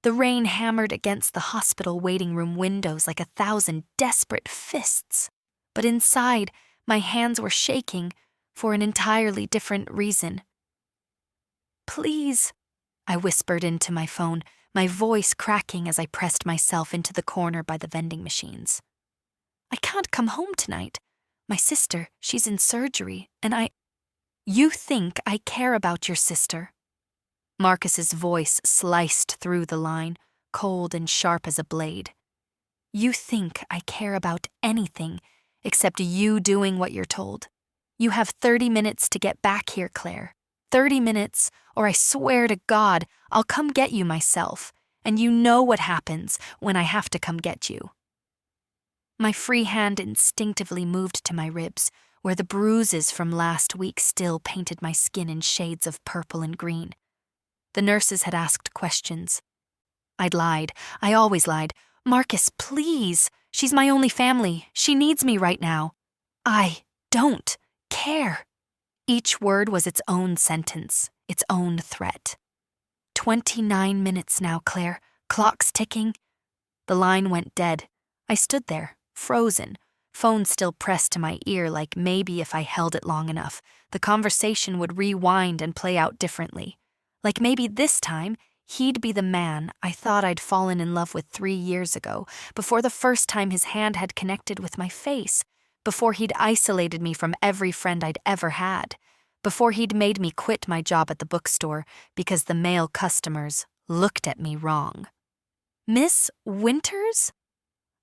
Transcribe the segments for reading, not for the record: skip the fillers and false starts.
The rain hammered against the hospital waiting room windows like 1,000 desperate fists. But inside, my hands were shaking for an entirely different reason. "Please," I whispered into my phone, my voice cracking as I pressed myself into the corner by the vending machines. "I can't come home tonight. My sister, she's in surgery, and You think I care about your sister?" Marcus's voice sliced through the line, cold and sharp as a blade. "You think I care about anything except you doing what you're told? You have 30 minutes to get back here, Claire. 30 minutes, or I swear to God, I'll come get you myself, and you know what happens when I have to come get you." My free hand instinctively moved to my ribs, where the bruises from last week still painted my skin in shades of purple and green. The nurses had asked questions. I'd lied. I always lied. "Marcus, please. She's my only family. She needs me right now. I don't care." Each word was its own sentence, its own threat. 29 minutes now, Claire. Clock's ticking. The line went dead. I stood there, frozen, phone still pressed to my ear like maybe if I held it long enough, the conversation would rewind and play out differently. Like maybe this time, he'd be the man I thought I'd fallen in love with 3 years ago, before the first time his hand had connected with my face, before he'd isolated me from every friend I'd ever had, before he'd made me quit my job at the bookstore because the male customers looked at me wrong. "Miss Winters?"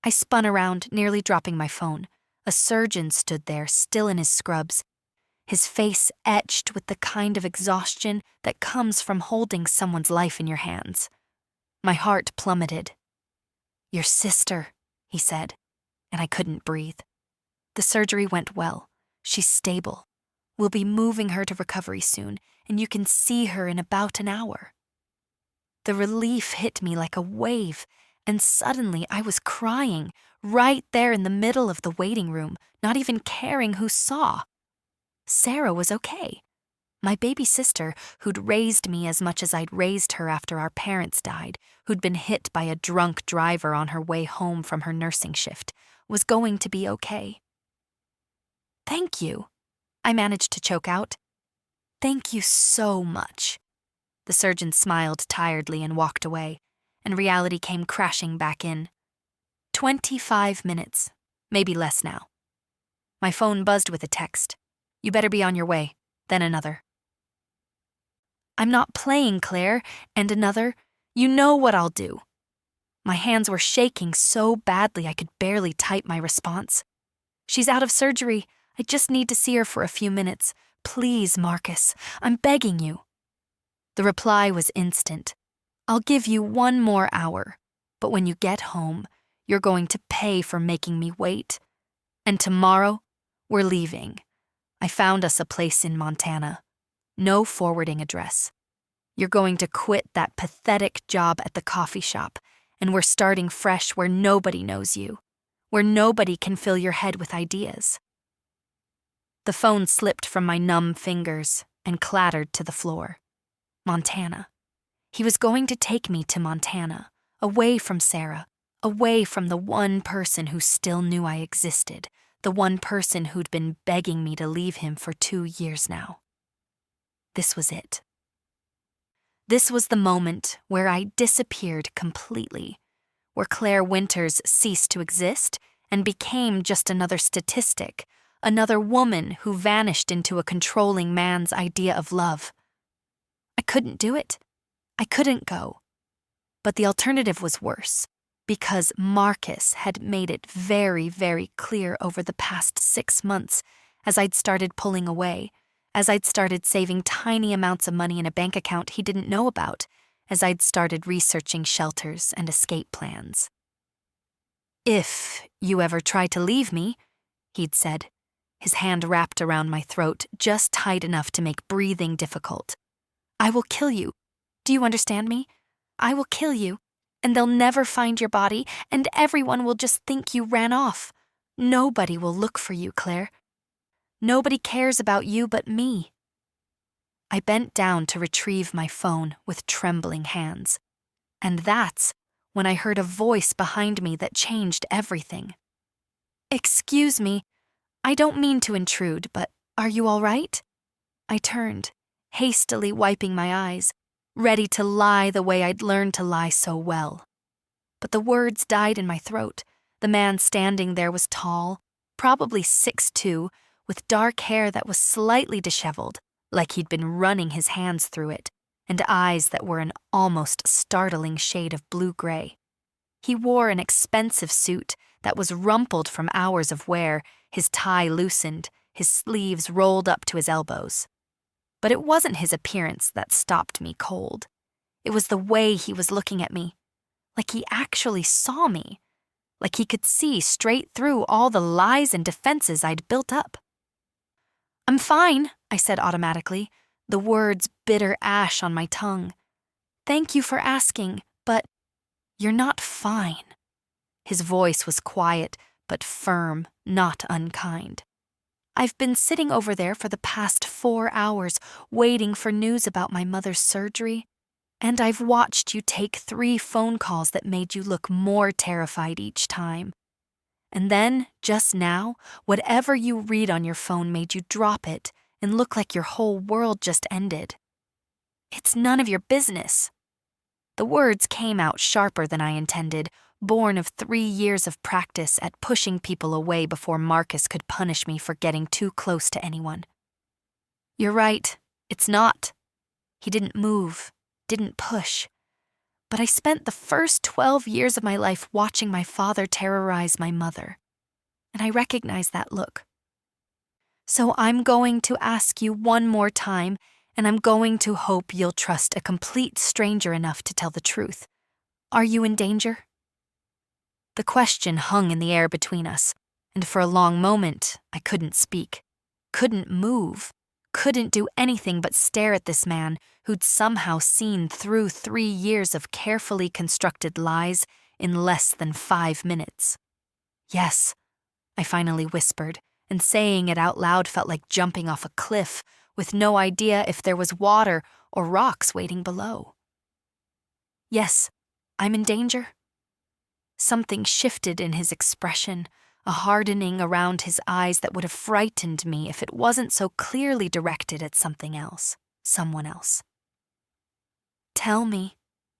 I spun around, nearly dropping my phone. A surgeon stood there, still in his scrubs, his face etched with the kind of exhaustion that comes from holding someone's life in your hands. My heart plummeted. "Your sister," he said, and I couldn't breathe. "The surgery went well. She's stable. We'll be moving her to recovery soon, and you can see her in about an hour." The relief hit me like a wave, and suddenly I was crying, right there in the middle of the waiting room, not even caring who saw. Sarah was okay. My baby sister, who'd raised me as much as I'd raised her after our parents died, who'd been hit by a drunk driver on her way home from her nursing shift, was going to be okay. "Thank you," I managed to choke out. "Thank you so much." The surgeon smiled tiredly and walked away, and reality came crashing back in. 25 minutes, maybe less now. My phone buzzed with a text. "You better be on your way." Then another. "I'm not playing, Claire." And another. "You know what I'll do." My hands were shaking so badly I could barely type my response. "She's out of surgery. I just need to see her for a few minutes. Please, Marcus, I'm begging you." The reply was instant. "I'll give you 1 more hour, but when you get home, you're going to pay for making me wait. And tomorrow, we're leaving. I found us a place in Montana. No forwarding address. You're going to quit that pathetic job at the coffee shop, and we're starting fresh where nobody knows you, where nobody can fill your head with ideas." The phone slipped from my numb fingers and clattered to the floor. Montana. He was going to take me to Montana, away from Sarah, away from the one person who still knew I existed, the one person who'd been begging me to leave him for 2 years now. This was it. This was the moment where I disappeared completely, where Claire Winters ceased to exist and became just another statistic, another woman who vanished into a controlling man's idea of love. I couldn't do it. I couldn't go. But the alternative was worse, because Marcus had made it very, very clear over the past 6 months, as I'd started pulling away, as I'd started saving tiny amounts of money in a bank account he didn't know about, as I'd started researching shelters and escape plans. "If you ever try to leave me," he'd said, his hand wrapped around my throat just tight enough to make breathing difficult, "I will kill you. Do you understand me? I will kill you, and they'll never find your body, and everyone will just think you ran off. Nobody will look for you, Claire. Nobody cares about you but me." I bent down to retrieve my phone with trembling hands, And that's when I heard a voice behind me that changed everything. "Excuse me, I don't mean to intrude, but are you all right?" I turned, hastily wiping my eyes, ready to lie the way I'd learned to lie so well. But the words died in my throat. The man standing there was tall, probably 6'2", with dark hair that was slightly disheveled, like he'd been running his hands through it, and eyes that were an almost startling shade of blue-gray. He wore an expensive suit that was rumpled from hours of wear, his tie loosened, his sleeves rolled up to his elbows. But it wasn't his appearance that stopped me cold. It was the way he was looking at me, like he actually saw me, like he could see straight through all the lies and defenses I'd built up. "I'm fine," I said automatically, the words bitter ash on my tongue. "Thank you for asking, but you're not fine." His voice was quiet, but firm, not unkind. "I've been sitting over there for the past 4 hours, waiting for news about my mother's surgery, and I've watched you take 3 phone calls that made you look more terrified each time. And then, just now, whatever you read on your phone made you drop it and look like your whole world just ended. It's none of your business." The words came out sharper than I intended, born of 3 years of practice at pushing people away before Marcus could punish me for getting too close to anyone. "You're right, it's not." He didn't move, didn't push. But I spent the first 12 years of my life watching my father terrorize my mother, and I recognize that look. "So I'm going to ask you one more time, and I'm going to hope you'll trust a complete stranger enough to tell the truth. Are you in danger?" The question hung in the air between us, and for a long moment I couldn't speak, couldn't move, couldn't do anything but stare at this man who'd somehow seen through 3 years of carefully constructed lies in less than 5 minutes. "Yes," I finally whispered, and saying it out loud felt like jumping off a cliff with no idea if there was water or rocks waiting below. "Yes, I'm in danger." Something shifted in his expression, a hardening around his eyes that would have frightened me if it wasn't so clearly directed at something else, someone else. "Tell me,"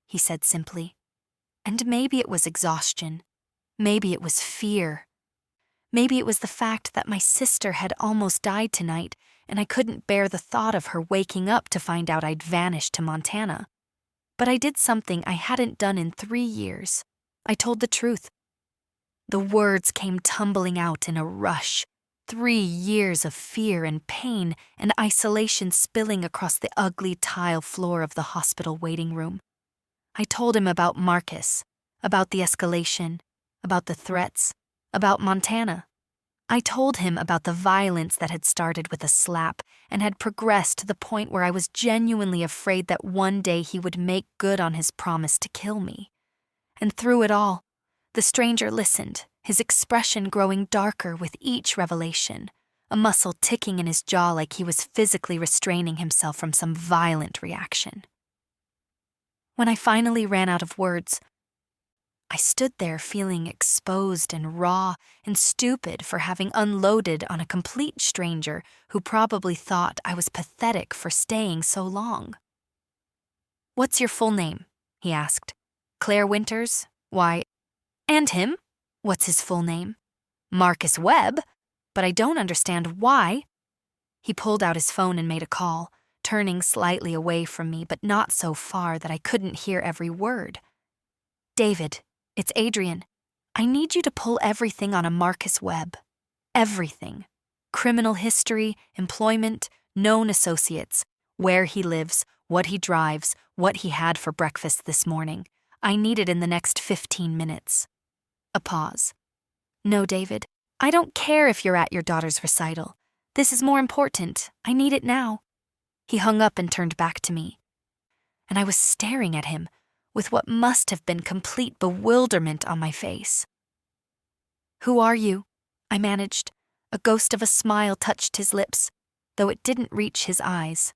he said simply. And maybe it was exhaustion. Maybe it was fear. Maybe it was the fact that my sister had almost died tonight, and I couldn't bear the thought of her waking up to find out I'd vanished to Montana. But I did something I hadn't done in 3 years. I told the truth. The words came tumbling out in a rush, 3 years of fear and pain and isolation spilling across the ugly tile floor of the hospital waiting room. I told him about Marcus, about the escalation, about the threats, about Montana. I told him about the violence that had started with a slap and had progressed to the point where I was genuinely afraid that one day he would make good on his promise to kill me. And through it all, the stranger listened, his expression growing darker with each revelation, a muscle ticking in his jaw like he was physically restraining himself from some violent reaction. When I finally ran out of words, I stood there feeling exposed and raw and stupid for having unloaded on a complete stranger who probably thought I was pathetic for staying so long. "What's your full name?" he asked. "Claire Winters? Why, and him? What's his full name?" "Marcus Webb, but I don't understand why." He pulled out his phone and made a call, turning slightly away from me, but not so far that I couldn't hear every word. "David, it's Adrian. I need you to pull everything on a Marcus Webb. Everything. Criminal history, employment, known associates, where he lives, what he drives, what he had for breakfast this morning. I need it in the next 15 minutes. A pause. "No, David, I don't care if you're at your daughter's recital. This is more important. I need it now." He hung up and turned back to me. And I was staring at him with what must have been complete bewilderment on my face. "Who are you?" I managed. A ghost of a smile touched his lips, though it didn't reach his eyes.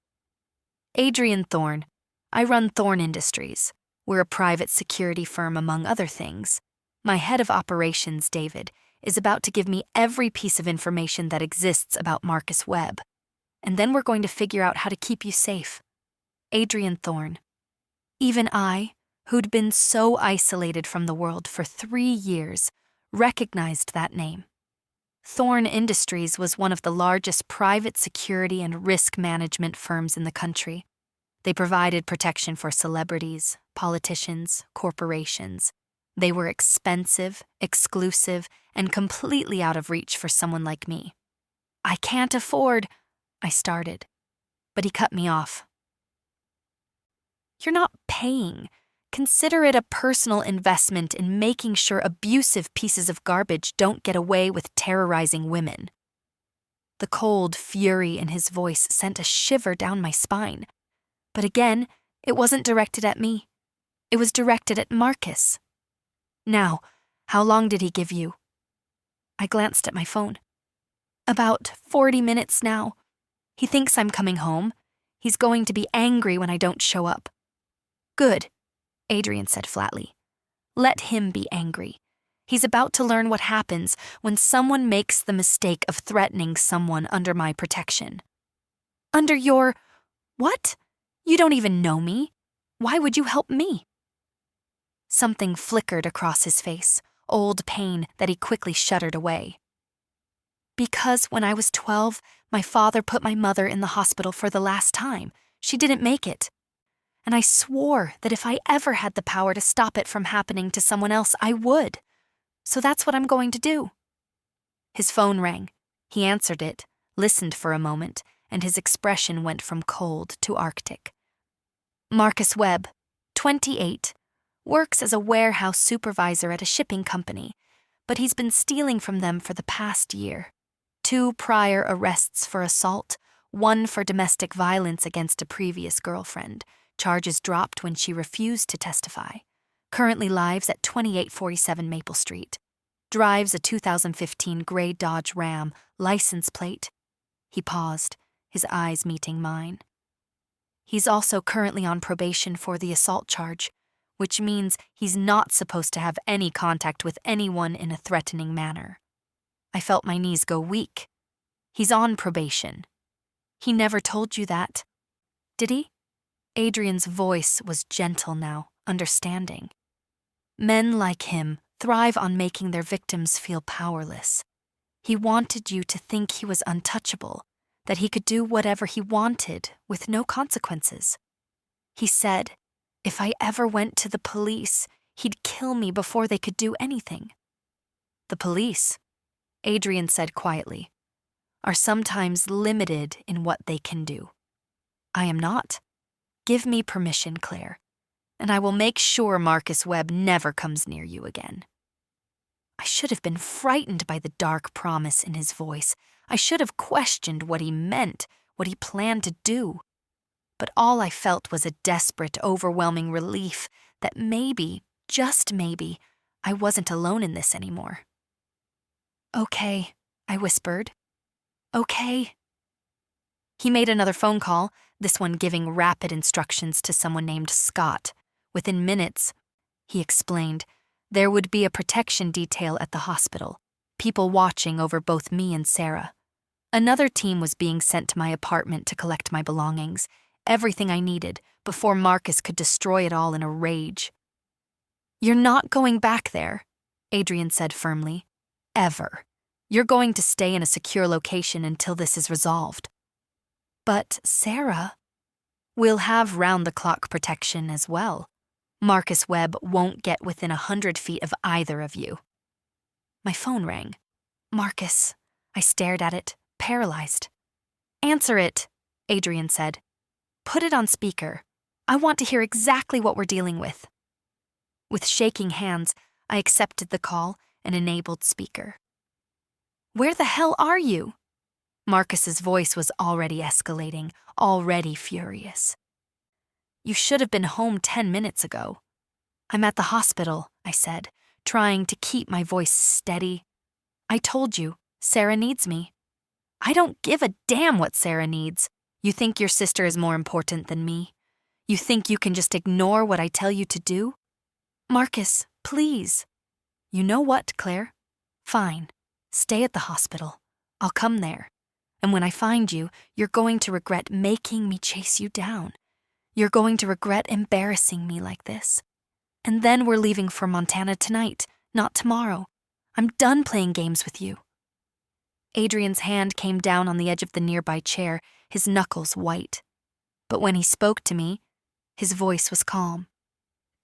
"Adrian Thorne. I run Thorne Industries. We're a private security firm, among other things. My head of operations, David, is about to give me every piece of information that exists about Marcus Webb. And then we're going to figure out how to keep you safe. Adrian Thorne. Even I, who'd been so isolated from the world for 3 years, recognized that name. Thorne Industries was one of the largest private security and risk management firms in the country. They provided protection for celebrities, politicians, corporations. They were expensive, exclusive, and completely out of reach for someone like me. I can't afford, I started, but he cut me off. You're not paying. Consider it a personal investment in making sure abusive pieces of garbage don't get away with terrorizing women. The cold fury in his voice sent a shiver down my spine. But again, it wasn't directed at me. It was directed at Marcus. Now, how long did he give you? I glanced at my phone. About 40 minutes now. He thinks I'm coming home. He's going to be angry when I don't show up. Good, Adrian said flatly. Let him be angry. He's about to learn what happens when someone makes the mistake of threatening someone under my protection. Under your... what? You don't even know me. Why would you help me? Something flickered across his face, old pain that he quickly shuddered away. Because when I was 12, my father put my mother in the hospital for the last time. She didn't make it. And I swore that if I ever had the power to stop it from happening to someone else, I would. So that's what I'm going to do. His phone rang. He answered it, listened for a moment, and his expression went from cold to arctic. Marcus Webb, 28, works as a warehouse supervisor at a shipping company, but he's been stealing from them for the past year. 2 prior arrests for assault, 1 for domestic violence against a previous girlfriend. Charges dropped when she refused to testify. Currently lives at 2847 Maple Street. Drives a 2015 gray Dodge Ram, license plate. He paused, his eyes meeting mine. He's also currently on probation for the assault charge, which means he's not supposed to have any contact with anyone in a threatening manner. I felt my knees go weak. He's on probation. He never told you that, did he? Adrian's voice was gentle now, understanding. Men like him thrive on making their victims feel powerless. He wanted you to think he was untouchable, that he could do whatever he wanted with no consequences. He said, if I ever went to the police, he'd kill me before they could do anything. The police, Adrian said quietly, are sometimes limited in what they can do. I am not. Give me permission, Claire, and I will make sure Marcus Webb never comes near you again. I should have been frightened by the dark promise in his voice. I should have questioned what he meant, what he planned to do. But all I felt was a desperate, overwhelming relief that maybe, just maybe, I wasn't alone in this anymore. Okay, I whispered. Okay. He made another phone call, this one giving rapid instructions to someone named Scott. Within minutes, he explained, there would be a protection detail at the hospital, people watching over both me and Sarah. Another team was being sent to my apartment to collect my belongings, everything I needed, before Marcus could destroy it all in a rage. You're not going back there, Adrian said firmly. Ever. You're going to stay in a secure location until this is resolved. But Sarah, we'll have round-the-clock protection as well. Marcus Webb won't get within 100 feet of either of you. My phone rang. Marcus. I stared at it, paralyzed. Answer it, Adrian said. Put it on speaker. I want to hear exactly what we're dealing with. With shaking hands, I accepted the call and enabled speaker. Where the hell are you? Marcus's voice was already escalating, already furious. You should have been home 10 minutes ago. I'm at the hospital, I said, trying to keep my voice steady. I told you, Sarah needs me. I don't give a damn what Sarah needs. You think your sister is more important than me? You think you can just ignore what I tell you to do? Marcus, please. You know what, Claire? Fine. Stay at the hospital. I'll come there. And when I find you, you're going to regret making me chase you down. You're going to regret embarrassing me like this. And then we're leaving for Montana tonight, not tomorrow. I'm done playing games with you. Adrian's hand came down on the edge of the nearby chair, his knuckles white. But when he spoke to me, his voice was calm.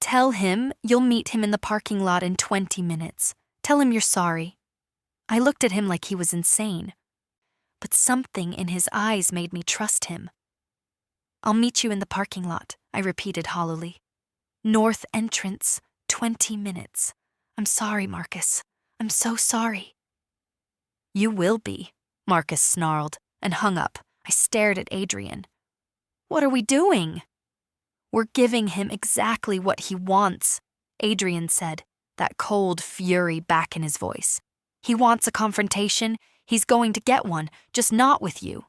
Tell him you'll meet him in the parking lot in 20 minutes. Tell him you're sorry. I looked at him like he was insane. But something in his eyes made me trust him. I'll meet you in the parking lot, I repeated hollowly. North entrance, 20 minutes. I'm sorry, Marcus. I'm so sorry. You will be, Marcus snarled and hung up. I stared at Adrian. What are we doing? We're giving him exactly what he wants, Adrian said, that cold fury back in his voice. He wants a confrontation. He's going to get one, just not with you.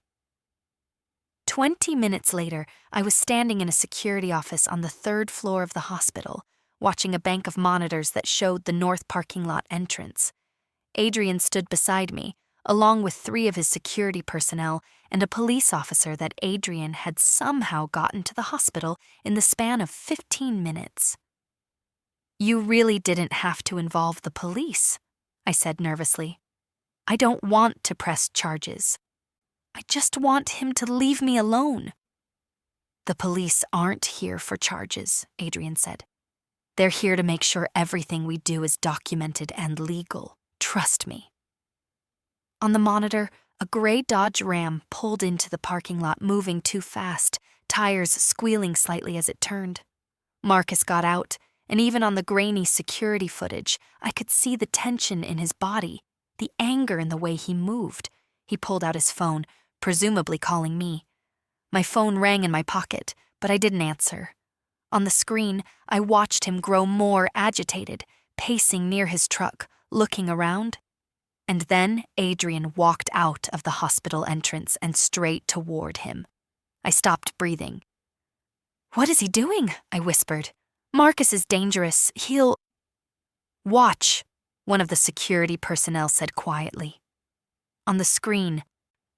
20 minutes later, I was standing in a security office on the 3rd floor of the hospital, watching a bank of monitors that showed the north parking lot entrance. Adrian stood beside me, along with 3 of his security personnel and a police officer that Adrian had somehow gotten to the hospital in the span of 15 minutes. You really didn't have to involve the police, I said nervously. I don't want to press charges. I just want him to leave me alone. The police aren't here for charges, Adrian said. They're here to make sure everything we do is documented and legal. Trust me. On the monitor, a gray Dodge Ram pulled into the parking lot, moving too fast, tires squealing slightly as it turned. Marcus got out, and even on the grainy security footage, I could see the tension in his body, the anger in the way he moved. He pulled out his phone, presumably calling me. My phone rang in my pocket, but I didn't answer. On the screen, I watched him grow more agitated, pacing near his truck, looking around. And then Adrian walked out of the hospital entrance and straight toward him. I stopped breathing. What is he doing? I whispered. Marcus is dangerous. He'll... Watch, one of the security personnel said quietly. On the screen,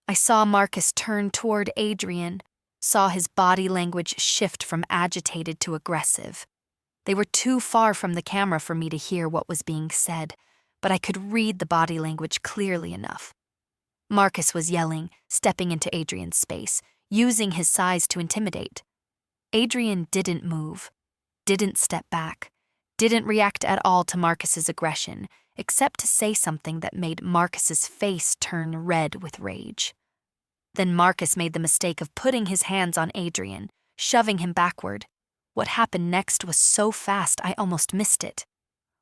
I saw Marcus turn toward Adrian, saw his body language shift from agitated to aggressive. They were too far from the camera for me to hear what was being said, but I could read the body language clearly enough. Marcus was yelling, stepping into Adrian's space, using his size to intimidate. Adrian didn't move, didn't step back, didn't react at all to Marcus's aggression, except to say something that made Marcus's face turn red with rage. Then Marcus made the mistake of putting his hands on Adrian, shoving him backward. What happened next was so fast I almost missed it.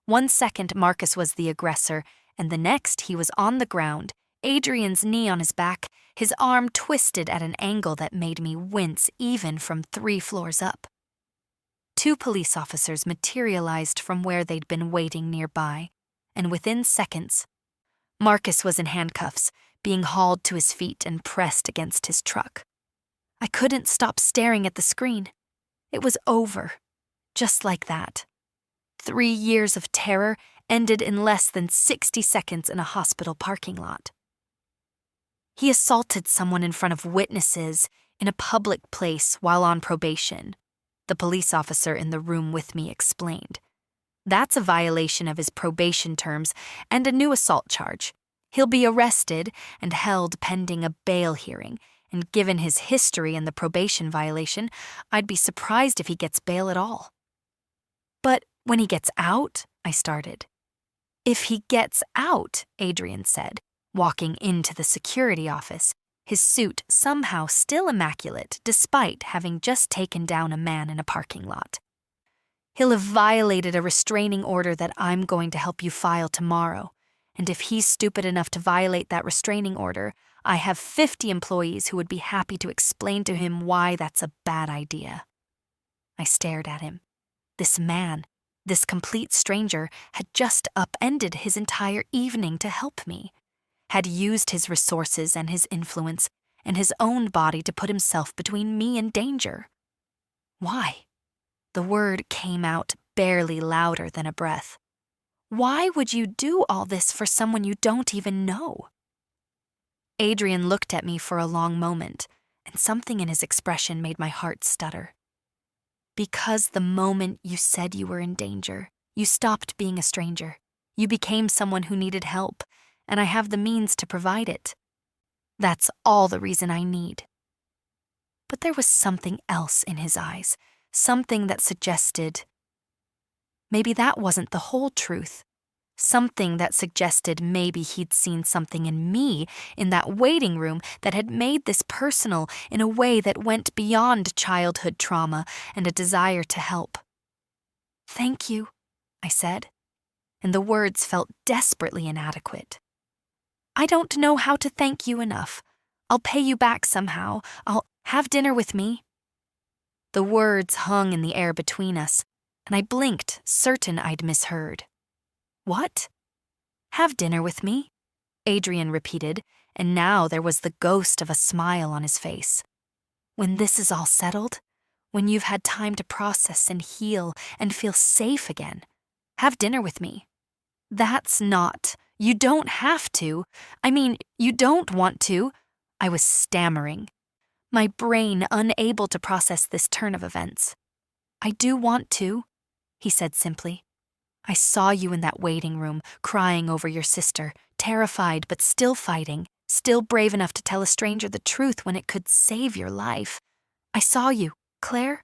1 second Marcus was the aggressor, and the next he was on the ground, Adrian's knee on his back, his arm twisted at an angle that made me wince even from 3 floors up. 2 police officers materialized from where they'd been waiting nearby, and within seconds, Marcus was in handcuffs, being hauled to his feet and pressed against his truck. I couldn't stop staring at the screen. It was over, just like that. 3 years of terror ended in less than 60 seconds in a hospital parking lot. He assaulted someone in front of witnesses in a public place while on probation, the police officer in the room with me explained. That's a violation of his probation terms and a new assault charge. He'll be arrested and held pending a bail hearing, and given his history in the probation violation, I'd be surprised if he gets bail at all. But when he gets out, I started. If he gets out, Adrian said, walking into the security office, his suit somehow still immaculate despite having just taken down a man in a parking lot. He'll have violated a restraining order that I'm going to help you file tomorrow, and if he's stupid enough to violate that restraining order, I have 50 employees who would be happy to explain to him why that's a bad idea. I stared at him. This man, this complete stranger, had just upended his entire evening to help me, had used his resources and his influence and his own body to put himself between me and danger. Why? The word came out barely louder than a breath. Why would you do all this for someone you don't even know? Adrian looked at me for a long moment, and something in his expression made my heart stutter. Because the moment you said you were in danger, you stopped being a stranger. You became someone who needed help, and I have the means to provide it. That's all the reason I need. But there was something else in his eyes, something that suggested maybe that wasn't the whole truth. Something that suggested maybe he'd seen something in me in that waiting room that had made this personal in a way that went beyond childhood trauma and a desire to help. "Thank you," I said, and the words felt desperately inadequate. "I don't know how to thank you enough. I'll pay you back somehow. I'll have dinner with me." The words hung in the air between us, and I blinked, certain I'd misheard. "What?" "Have dinner with me," Adrian repeated, and now there was the ghost of a smile on his face. "When this is all settled, when you've had time to process and heal and feel safe again, have dinner with me." "That's not. You don't have to. I mean, you don't want to." I was stammering, my brain unable to process this turn of events. "I do want to," he said simply. "I saw you in that waiting room, crying over your sister, terrified but still fighting, still brave enough to tell a stranger the truth when it could save your life. I saw you, Claire,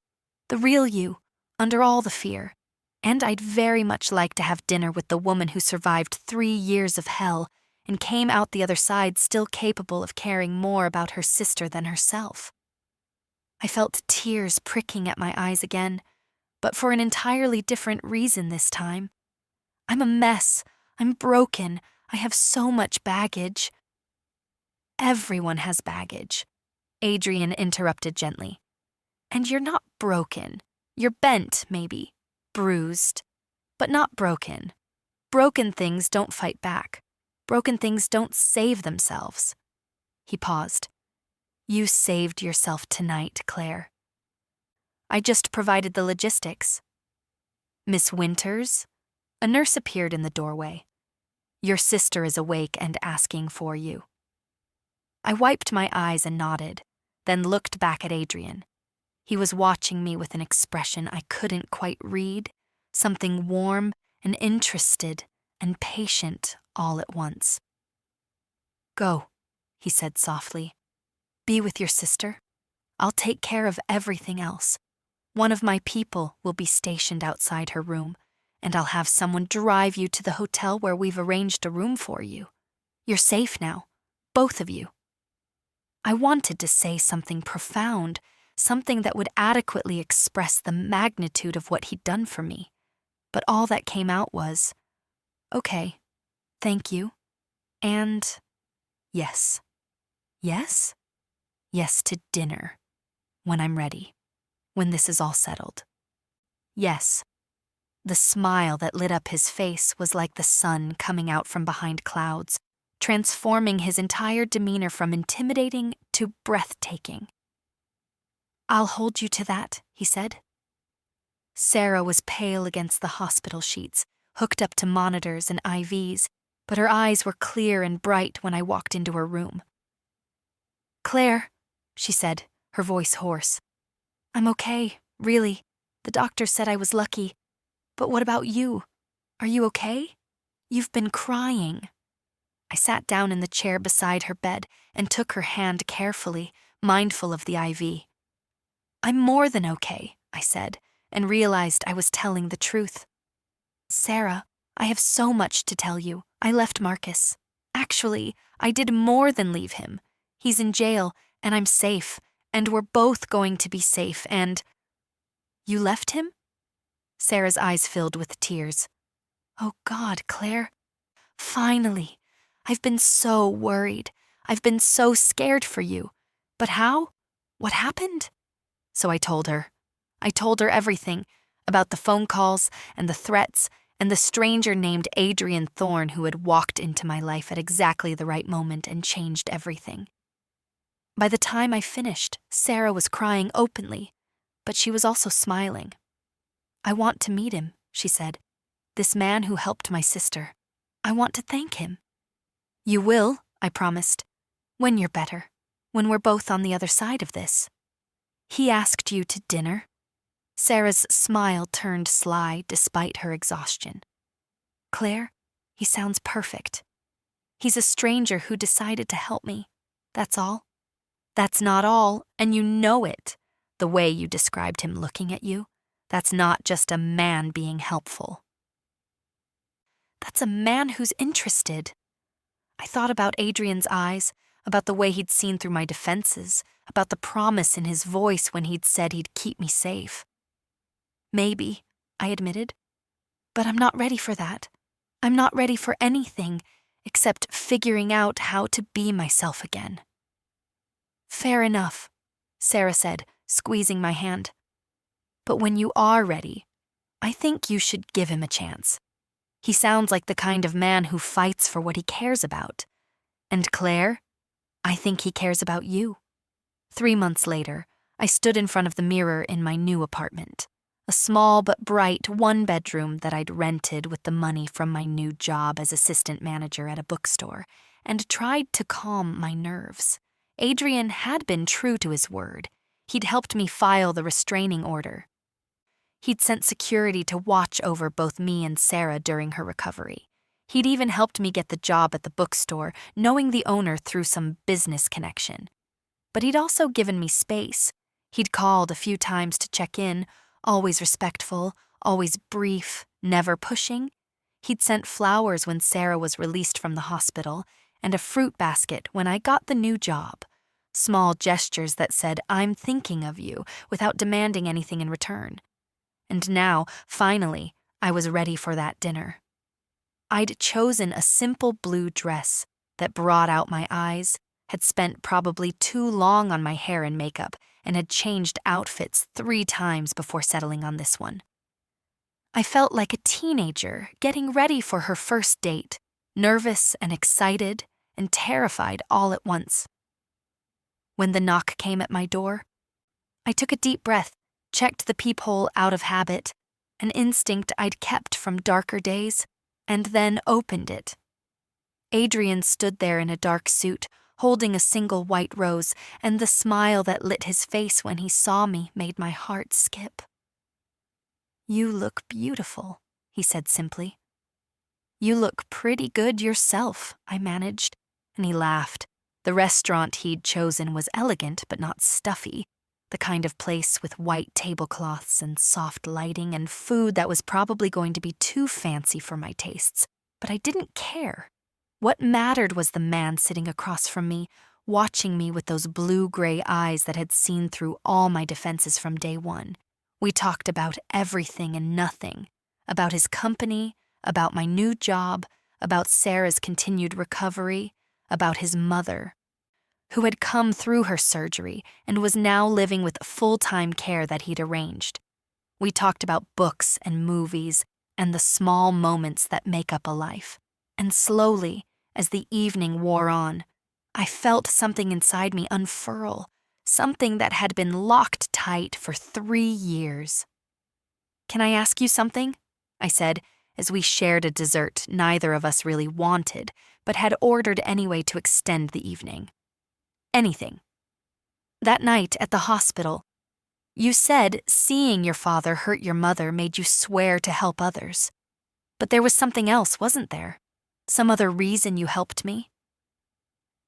the real you, under all the fear. And I'd very much like to have dinner with the woman who survived 3 years of hell and came out the other side still capable of caring more about her sister than herself." I felt tears pricking at my eyes again, but for an entirely different reason this time. "I'm a mess. I'm broken. I have so much baggage." "Everyone has baggage," Adrian interrupted gently. "And you're not broken. You're bent, maybe, bruised, but not broken. Broken things don't fight back. Broken things don't save themselves." He paused. "You saved yourself tonight, Claire. I just provided the logistics." "Miss Winters?" A nurse appeared in the doorway. "Your sister is awake and asking for you." I wiped my eyes and nodded, then looked back at Adrian. He was watching me with an expression I couldn't quite read, something warm and interested and patient all at once. "Go," he said softly. "Be with your sister. I'll take care of everything else. One of my people will be stationed outside her room, and I'll have someone drive you to the hotel where we've arranged a room for you. You're safe now, both of you." I wanted to say something profound, something that would adequately express the magnitude of what he'd done for me, but all that came out was, "Okay, thank you, and yes. Yes? Yes to dinner, when I'm ready, when this is all settled. Yes." The smile that lit up his face was like the sun coming out from behind clouds, transforming his entire demeanor from intimidating to breathtaking. "I'll hold you to that," he said. Sarah was pale against the hospital sheets, hooked up to monitors and IVs, but her eyes were clear and bright when I walked into her room. "Claire," she said, her voice hoarse. "I'm okay, really. The doctor said I was lucky. But what about you? Are you okay? You've been crying." I sat down in the chair beside her bed and took her hand carefully, mindful of the IV. "I'm more than okay," I said, and realized I was telling the truth. "Sarah, I have so much to tell you. I left Marcus. Actually, I did more than leave him. He's in jail, and I'm safe, and we're both going to be safe, and—" "You left him?" Sarah's eyes filled with tears. "Oh God, Claire. Finally. I've been so worried. I've been so scared for you. But how? What happened?" So I told her. I told her everything, about the phone calls and the threats and the stranger named Adrian Thorne who had walked into my life at exactly the right moment and changed everything. By the time I finished, Sarah was crying openly. but she was also smiling. "I want to meet him," she said. "This man who helped my sister. I want to thank him." "You will," I promised. "When you're better. When we're both on the other side of this." "He asked you to dinner?" Sarah's smile turned sly despite her exhaustion. "Claire, he sounds perfect. He's a stranger who decided to help me. That's all." "That's not all, and you know it. The way you described him looking at you, that's not just a man being helpful. That's a man who's interested." I thought about Adrian's eyes, about the way he'd seen through my defenses, about the promise in his voice when he'd said he'd keep me safe. "Maybe," I admitted, "but I'm not ready for that. I'm not ready for anything except figuring out how to be myself again." "Fair enough," Sarah said, squeezing my hand. "But when you are ready, I think you should give him a chance. He sounds like the kind of man who fights for what he cares about. And Claire, I think he cares about you." 3 months later, I stood in front of the mirror in my new apartment, a small but bright one-bedroom that I'd rented with the money from my new job as assistant manager at a bookstore, and tried to calm my nerves. Adrian had been true to his word. He'd helped me file the restraining order. He'd sent security to watch over both me and Sarah during her recovery. He'd even helped me get the job at the bookstore, knowing the owner through some business connection. But he'd also given me space. He'd called a few times to check in, always respectful, always brief, never pushing. He'd sent flowers when Sarah was released from the hospital, and a fruit basket when I got the new job. Small gestures that said, "I'm thinking of you," without demanding anything in return. And now, finally, I was ready for that dinner. I'd chosen a simple blue dress that brought out my eyes, had spent probably too long on my hair and makeup, and had changed outfits 3 times before settling on this one. I felt like a teenager getting ready for her first date, nervous and excited and terrified all at once. When the knock came at my door, I took a deep breath, checked the peephole out of habit, an instinct I'd kept from darker days, and then opened it. Adrian stood there in a dark suit, holding a single white rose, and the smile that lit his face when he saw me made my heart skip. "You look beautiful," he said simply. "You look pretty good yourself," I managed, and he laughed. The restaurant he'd chosen was elegant but not stuffy, the kind of place with white tablecloths and soft lighting and food that was probably going to be too fancy for my tastes, but I didn't care. What mattered was the man sitting across from me, watching me with those blue-gray eyes that had seen through all my defenses from day one. We talked about everything and nothing, about his company, about my new job, about Sarah's continued recovery, about his mother, who had come through her surgery and was now living with full-time care that he'd arranged. We talked about books and movies and the small moments that make up a life. And slowly, as the evening wore on, I felt something inside me unfurl, something that had been locked tight for 3 years. "Can I ask you something?" I said, as we shared a dessert neither of us really wanted, but had ordered anyway to extend the evening. "Anything." "That night at the hospital, you said seeing your father hurt your mother made you swear to help others. But there was something else, wasn't there? Some other reason you helped me?"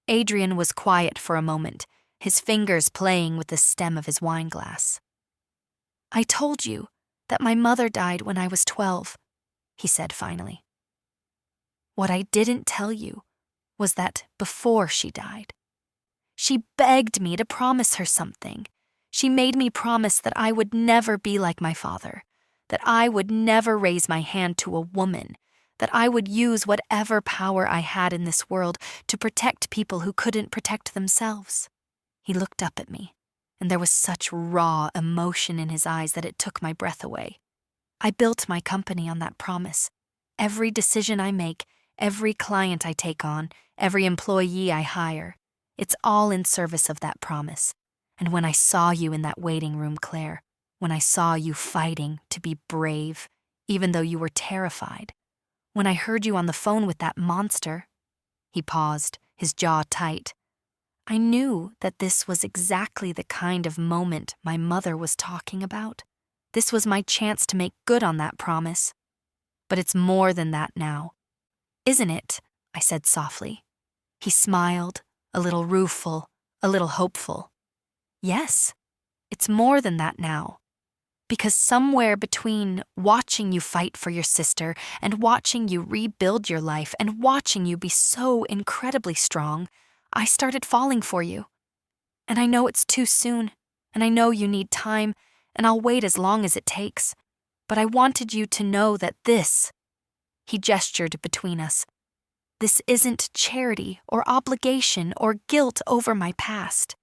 Adrian was quiet for a moment, his fingers playing with the stem of his wineglass. "I told you that my mother died when I was 12, he said finally. "What I didn't tell you was that before she died, she begged me to promise her something. She made me promise that I would never be like my father, that I would never raise my hand to a woman, that I would use whatever power I had in this world to protect people who couldn't protect themselves." He looked up at me, and there was such raw emotion in his eyes that it took my breath away. I built my company on that promise. Every decision I make, every client I take on, every employee I hire, it's all in service of that promise. And when I saw you in that waiting room, Claire, when I saw you fighting to be brave, even though you were terrified. When I heard you on the phone with that monster." He paused, his jaw tight. I knew that this was exactly the kind of moment my mother was talking about. This was my chance to make good on that promise. "But it's more than that now. Isn't it?" I said softly. He smiled, a little rueful, a little hopeful. "Yes, it's more than that now. Because somewhere between watching you fight for your sister and watching you rebuild your life and watching you be so incredibly strong, I started falling for you. And I know it's too soon, and I know you need time, and I'll wait as long as it takes. But I wanted you to know that this," he gestured between us, "this isn't charity or obligation or guilt over my past.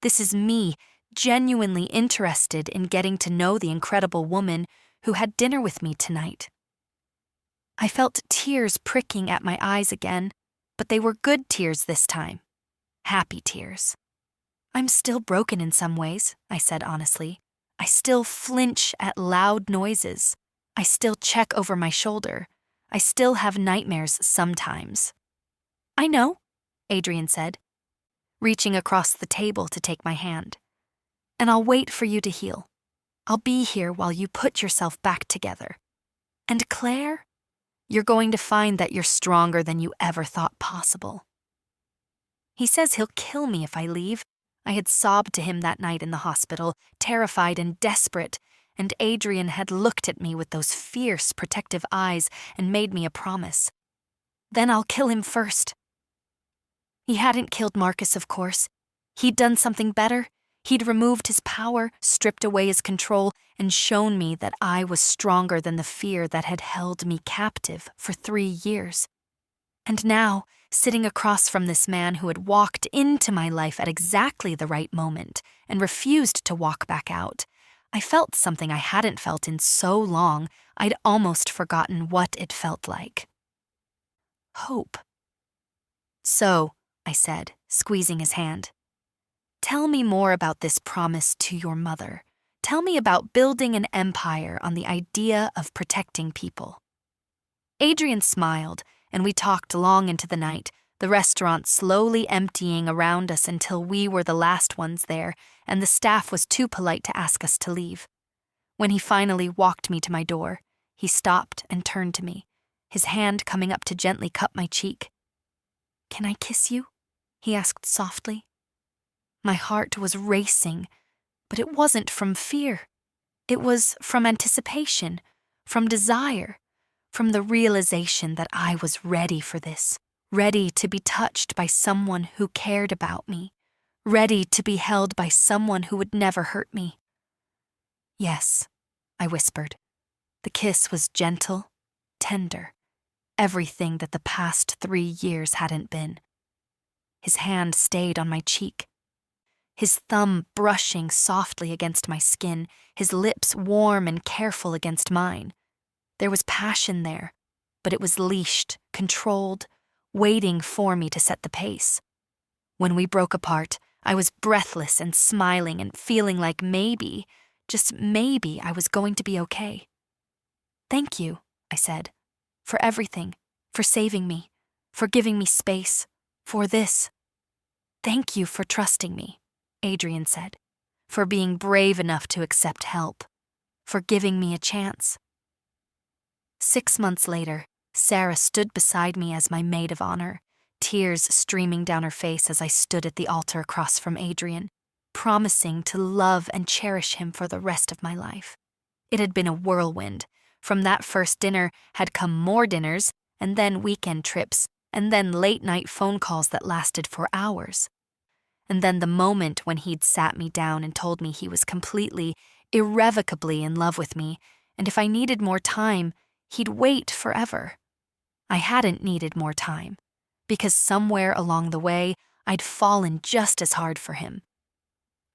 This is me genuinely interested in getting to know the incredible woman who had dinner with me tonight." I felt tears pricking at my eyes again, but they were good tears this time. Happy tears. "I'm still broken in some ways," I said honestly. "I still flinch at loud noises. I still check over my shoulder. I still have nightmares sometimes." "I know," Adrian said, reaching across the table to take my hand. "And I'll wait for you to heal. I'll be here while you put yourself back together. And Claire, you're going to find that you're stronger than you ever thought possible." He says he'll kill me if I leave. I had sobbed to him that night in the hospital, terrified and desperate, and Adrian had looked at me with those fierce, protective eyes and made me a promise. Then I'll kill him first. He hadn't killed Marcus, of course. He'd done something better. He'd removed his power, stripped away his control, and shown me that I was stronger than the fear that had held me captive for 3 years. And now, sitting across from this man who had walked into my life at exactly the right moment and refused to walk back out, I felt something I hadn't felt in so long I'd almost forgotten what it felt like. Hope. "So," I said, squeezing his hand, "tell me more about this promise to your mother. Tell me about building an empire on the idea of protecting people." Adrian smiled, and we talked long into the night, the restaurant slowly emptying around us until we were the last ones there, and the staff was too polite to ask us to leave. When he finally walked me to my door, he stopped and turned to me, his hand coming up to gently cup my cheek. "Can I kiss you?" he asked softly. My heart was racing, but it wasn't from fear. It was from anticipation, from desire, from the realization that I was ready for this, ready to be touched by someone who cared about me, ready to be held by someone who would never hurt me. "Yes," I whispered. The kiss was gentle, tender, everything that the past 3 years hadn't been. His hand stayed on my cheek, his thumb brushing softly against my skin, his lips warm and careful against mine. There was passion there, but it was leashed, controlled, waiting for me to set the pace. When we broke apart, I was breathless and smiling and feeling like maybe, just maybe, I was going to be okay. "Thank you," I said, "for everything, for saving me, for giving me space, for this." "Thank you for trusting me," Adrian said, "for being brave enough to accept help, for giving me a chance." 6 months later, Sarah stood beside me as my maid of honor, tears streaming down her face as I stood at the altar across from Adrian, promising to love and cherish him for the rest of my life. It had been a whirlwind. From that first dinner had come more dinners, and then weekend trips, and then late-night phone calls that lasted for hours. And then the moment when he'd sat me down and told me he was completely, irrevocably in love with me, and if I needed more time, he'd wait forever. I hadn't needed more time, because somewhere along the way, I'd fallen just as hard for him.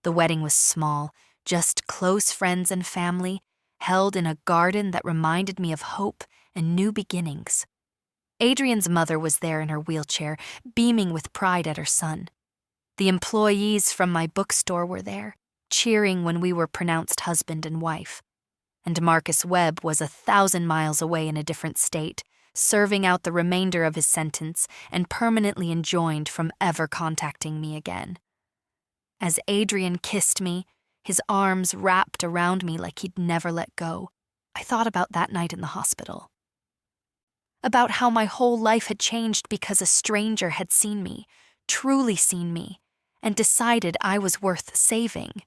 The wedding was small, just close friends and family, held in a garden that reminded me of hope and new beginnings. Adrian's mother was there in her wheelchair, beaming with pride at her son. The employees from my bookstore were there, cheering when we were pronounced husband and wife. And Marcus Webb was 1,000 miles away in a different state, serving out the remainder of his sentence and permanently enjoined from ever contacting me again. As Adrian kissed me, his arms wrapped around me like he'd never let go, I thought about that night in the hospital. About how my whole life had changed because a stranger had seen me, truly seen me, and decided I was worth saving.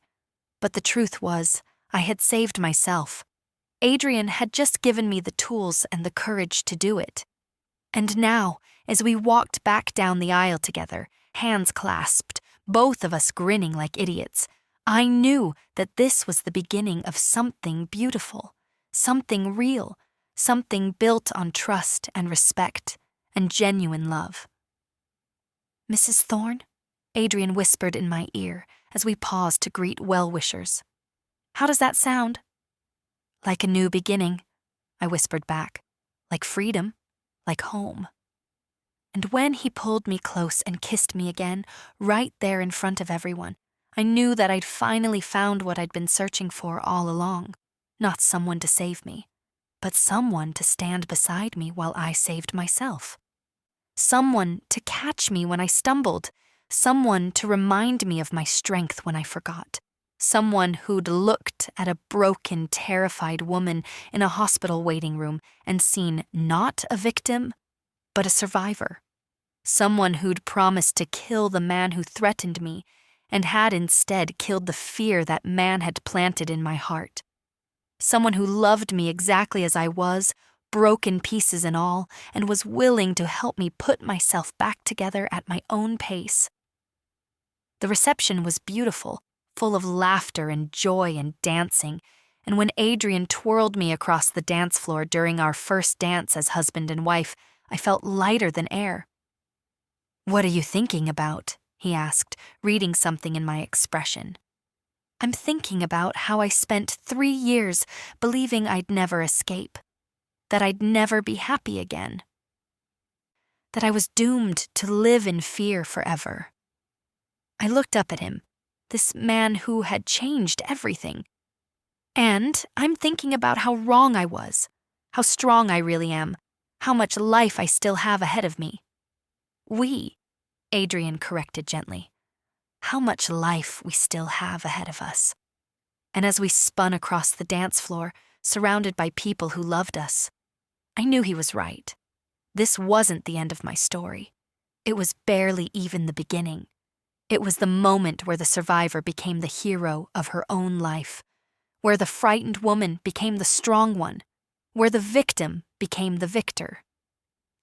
But the truth was, I had saved myself. Adrian had just given me the tools and the courage to do it. And now, as we walked back down the aisle together, hands clasped, both of us grinning like idiots, I knew that this was the beginning of something beautiful, something real, something built on trust and respect and genuine love. "Mrs. Thorne?" Adrian whispered in my ear as we paused to greet well-wishers. "How does that sound?" "Like a new beginning," I whispered back. "Like freedom, like home." And when he pulled me close and kissed me again, right there in front of everyone, I knew that I'd finally found what I'd been searching for all along. Not someone to save me, but someone to stand beside me while I saved myself. Someone to catch me when I stumbled. Someone to remind me of my strength when I forgot. Someone who'd looked at a broken, terrified woman in a hospital waiting room and seen not a victim, but a survivor. Someone who'd promised to kill the man who threatened me and had instead killed the fear that man had planted in my heart. Someone who loved me exactly as I was, broken pieces and all, and was willing to help me put myself back together at my own pace. The reception was beautiful, full of laughter and joy and dancing, and when Adrian twirled me across the dance floor during our first dance as husband and wife, I felt lighter than air. "What are you thinking about?" he asked, reading something in my expression. "I'm thinking about how I spent 3 years believing I'd never escape, that I'd never be happy again, that I was doomed to live in fear forever." I looked up at him, this man who had changed everything. "And I'm thinking about how wrong I was, how strong I really am, how much life I still have ahead of me." Adrian corrected gently. "How much life we still have ahead of us." And as we spun across the dance floor, surrounded by people who loved us, I knew he was right. This wasn't the end of my story. It was barely even the beginning. It was the moment where the survivor became the hero of her own life, where the frightened woman became the strong one, where the victim became the victor.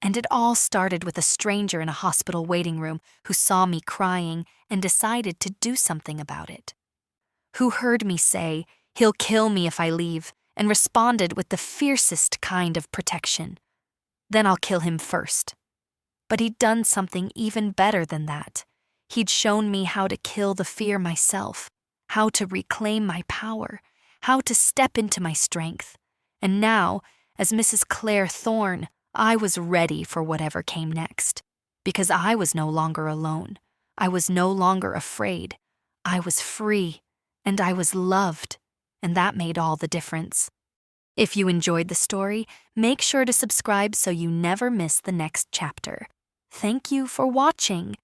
And it all started with a stranger in a hospital waiting room who saw me crying and decided to do something about it. Who heard me say, "He'll kill me if I leave," and responded with the fiercest kind of protection. "Then I'll kill him first." But he'd done something even better than that. He'd shown me how to kill the fear myself, how to reclaim my power, how to step into my strength. And now, as Mrs. Claire Thorne, I was ready for whatever came next, because I was no longer alone. I was no longer afraid. I was free, and I was loved, and that made all the difference. If you enjoyed the story, make sure to subscribe so you never miss the next chapter. Thank you for watching.